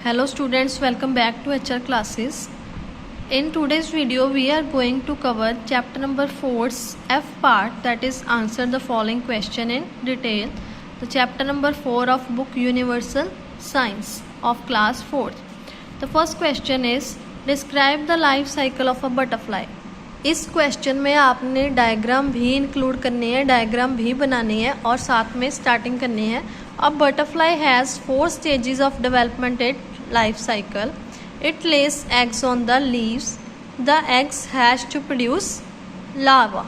Hello students, welcome back to HR classes. In today's video we are going to cover chapter number 4's F part, that is answer the following question in detail. The chapter number 4 of book Universal Science of class 4th. The first question is describe the life cycle of a butterfly. इस question में आपने diagram भी include करनी है, diagram भी बनानी है और साथ में स्टार्टिंग करनी है. A butterfly has 4 stages of development in life cycle. It lays eggs on the leaves. The eggs hatch to produce larva.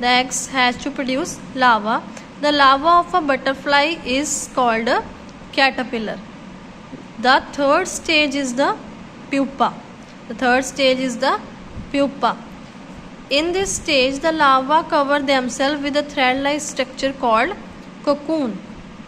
The eggs hatch to produce larva. The larva of a butterfly is called a caterpillar. The third stage is the pupa. The third stage is the pupa. In this stage, the larvae cover themselves with a thread-like structure called cocoon.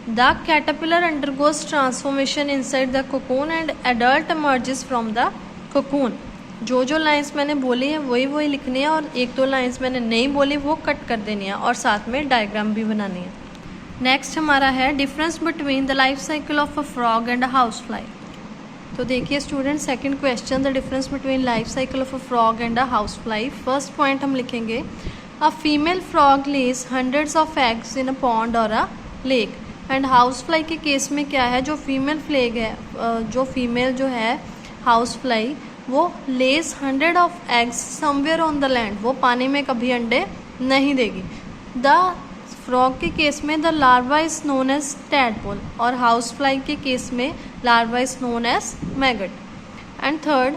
The caterpillar undergoes transformation inside the cocoon and adult emerges from the cocoon. जो lines मैंने बोली है वही लिखनी है और एक दो लाइंस मैंने नहीं बोली वो कट कर देनी है और साथ में डायग्राम भी बनानी है. नेक्स्ट हमारा है difference between the life cycle of a frog and a house fly. तो देखिए student, second question, the difference between life cycle of a frog and a house fly. First point हम लिखेंगे a female frog lays hundreds of eggs in a pond और a lake. And house fly के case में क्या है, जो female flag है, जो फीमेल जो है हाउस फ्लाई वो lays 100 of eggs somewhere on the land, वो पानी में कभी अंडे नहीं देगी. द फ्रॉग के केस में the larva is known as tadpole और हाउस फ्लाई के केस में larva is known as maggot. And third,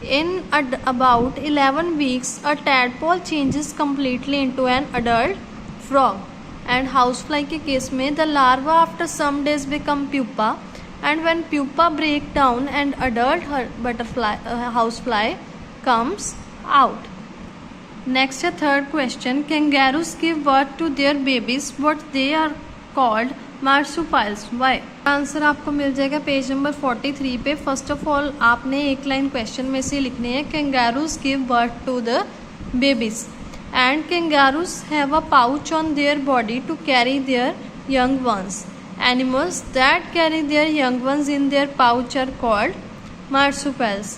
in about 11 weeks a tadpole changes completely into an adult frog. And house fly के case में the larva after some days become pupa and when pupa break down and adult butterfly house fly comes out. Next है third question, kangaroos give birth to their babies but they are called marsupials, why? Answer आपको मिल जाएगा page number 43 पे. First of all आपने एक line question में से लिखनी है kangaroos give birth to the babies and kangaroos have a pouch on their body to carry their young ones. Animals that carry their young ones in their pouch are called marsupials.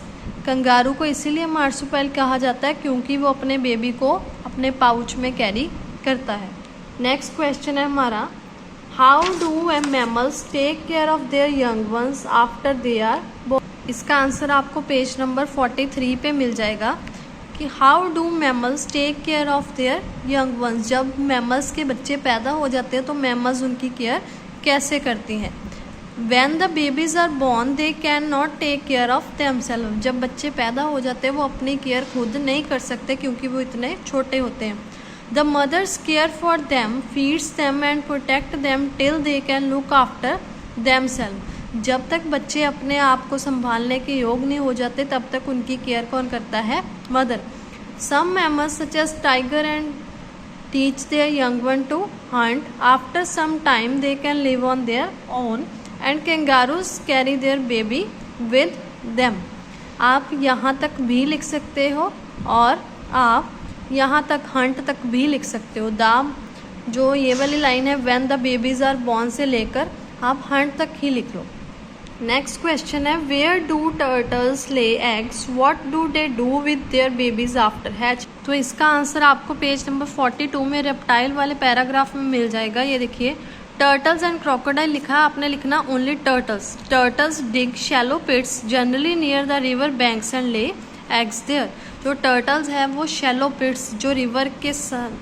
Kangaroo को इसीलिए मार्सुपाइल कहा जाता है क्योंकि वो अपने baby को अपने पाउच में कैरी करता है. नेक्स्ट क्वेश्चन है हमारा, how do mammals take care of their young ones after they are born. इसका आंसर आपको पेज नंबर 43 पे मिल जाएगा कि how do mammals take care of their young ones. जब मैमल्स के बच्चे पैदा हो जाते हैं तो मैमल्स उनकी केयर कैसे करती हैं. When the babies are born they can not take care of themself. जब बच्चे पैदा हो जाते हैं वो अपनी केयर खुद नहीं कर सकते क्योंकि वो इतने छोटे होते हैं. The mothers care for them, feeds them and protect them till they can look after themself. जब तक बच्चे अपने आप को संभालने के योग नहीं हो जाते तब तक उनकी केयर कौन करता है, mother. Some mammals such as tiger and teach their young one to hunt. After some time they can live on their own and kangaroos carry their baby with them. आप यहाँ तक भी लिख सकते हो और आप यहाँ तक हंट तक भी लिख सकते हो. दाम जो ये वाली लाइन है when the babies are born से लेकर आप हंट तक ही लिख लो. नेक्स्ट क्वेश्चन है, where do turtles lay eggs, what do they do with their babies after hatch. तो इसका आंसर आपको पेज नंबर 42 में रेप्टाइल वाले पैराग्राफ में मिल जाएगा. ये देखिए, टर्टल्स एंड क्रोकोडाइल लिखा है, आपने लिखना only turtles. Turtles dig shallow pits generally near the river banks and lay eggs there. जो टर्टल्स है वो शैलो पिट्स, जो रिवर के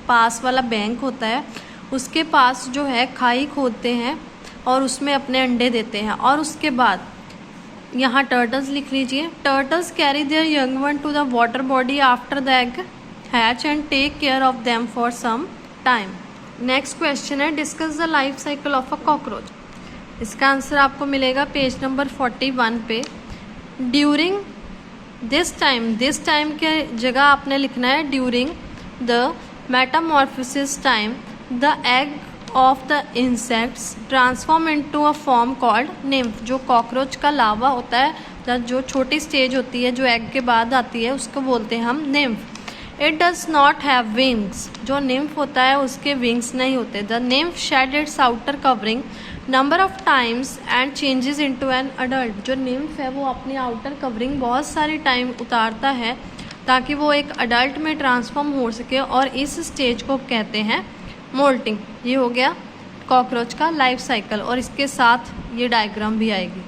पास वाला बैंक होता है उसके पास जो है खाई खोदते हैं और उसमें अपने अंडे देते हैं. और उसके बाद यहाँ टर्टल्स लिख लीजिए. Turtles carry their young one to the water body after the egg hatch and take care of them for some time. Next question है, discuss the life cycle of a cockroach. इसका answer आपको मिलेगा page number 41 पे. During this time के जगह आपने लिखना है during the Metamorphosis time the egg of the insects transform into a form called nymph. जो कॉकरोच का लावा होता है, जो छोटी स्टेज होती है जो एग के बाद आती है उसको बोलते हैं हम nymph. It does not have wings. जो nymph होता है उसके wings नहीं होते. The nymph shed its outer covering number of times and changes into an adult. जो निम्फ है वो अपनी आउटर कवरिंग बहुत सारी टाइम उतारता है ताकि वो एक अडल्ट में ट्रांसफॉर्म हो सके, और इस स्टेज को कहते हैं मोल्टिंग। ये हो गया कॉकरोच का लाइफ साइकिल, और इसके साथ ये डायग्राम भी आएगी।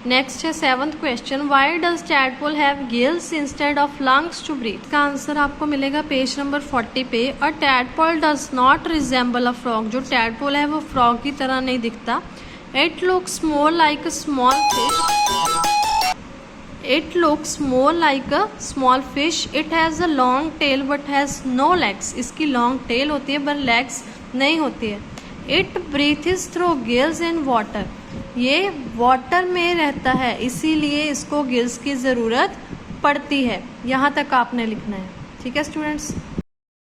नेक्स्ट है 7th question, why does tadpole have gills instead of lungs to breathe. इसका आंसर आपको मिलेगा पेज नंबर 40 पे। A tadpole does not resemble a frog. जो टैडपोल है वो फ्रॉग की तरह नहीं दिखता। It looks more like a small fish. It looks more like a small fish. It has a long tail but has no legs. इसकी long tail होती है पर लेग्स नहीं होती है। It breathes through gills in water. ये water में रहता है इसीलिए इसको गिल्स की ज़रूरत पड़ती है। यहाँ तक आपने लिखना है। ठीक है स्टूडेंट्स।